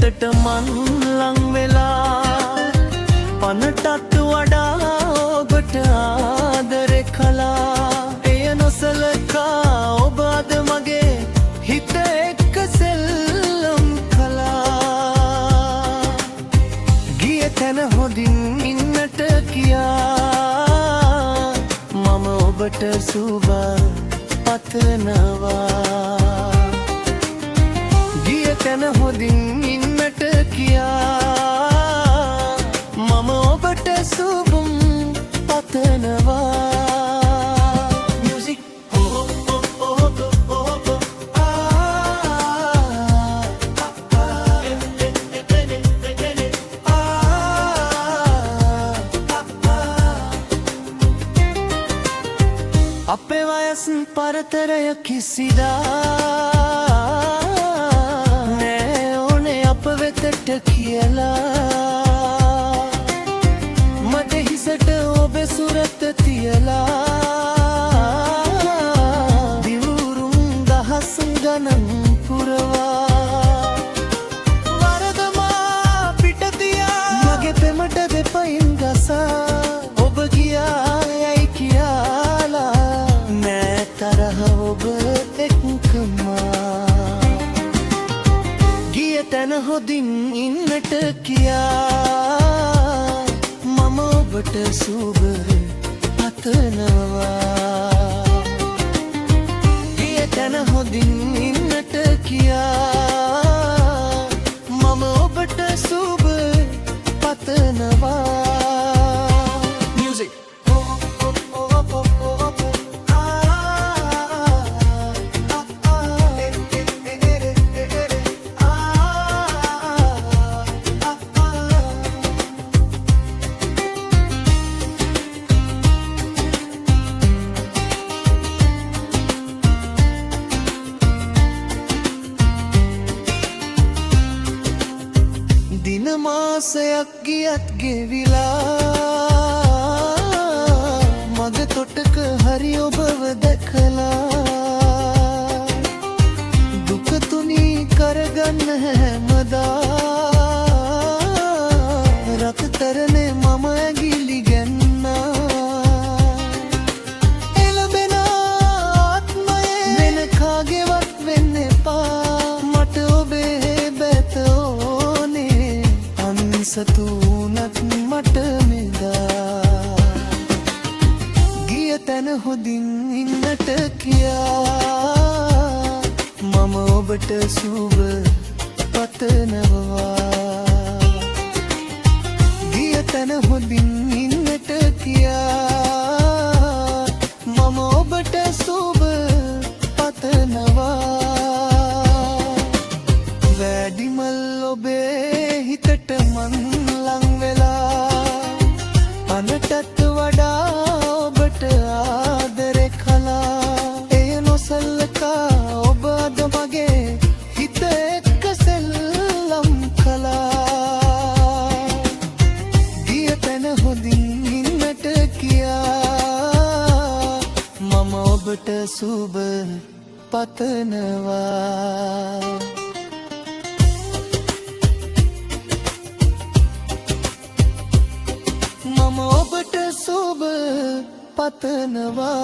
හිතට මන් ලං වෙලා පනටත් වඩා ඔබට ආදරේ කළා එය නොසලකා ඔබ අද මගේ හිත එක්ක සෙල්ලම් කළා ගිය තැන හොඳින් ඉන්නට කියා මම ඔබට සුබ පතනවා ගිය තැන හොඳින් ඉන්නට කියා මම ඔබට සුබම් පතනවා Music අපේ වයස් පරතරය කිසිදා නෑ ඕනේ අප වෙතට කියලා මට හිසට ඔබේ සුරත තියලා දිවුරුම් දහස් ගණන් පුරවා වරදමා පිට තියා මගේ පෙමට දෙපයින් ගසා ඔබ ගියා යයි කියලා නෑ තරහ ඔබ එක්කමා ගිය තැන හොඳින් ඉන්නට කියා මම ඔබට සුබ පතනවා ගිය තැන හොඳින් ඉන්නට කියා මම ඔබට සුබ පතනවා Music දින මාසයක් ගියත් ගෙවිලා මග තොටක හරි ඔබව දැකලා දුක තුනී කරගන්න හැමදා රත්තරනේ මම ඇගිලි ගැන්නා එළඹෙන ආත්මයේ වෙන කාගේවත් වෙන්න එපා මට ඔබේ බැත සතුනත් මට මෙදා ගිය තැන හොඳින් ඉන්නට කියා මම ඔබට සුබ පතනවා ගිය තැන හොඳින් ඉන්නට කියා මම ඔබට සුබ පතනවා වැඩිමල් ඔබේ හිතට මන් ලං වෙලා පනටත් වඩා ඔබට ආදරේ කළා එය නොසලකා ඔබ අද මගේ හිත එක්ක සෙල්ලම් කළා ගිය තැන හොඳින් ඉන්නට කියා මම ඔබට සුබ පතනවා මම ඔබට සුබ පතනවා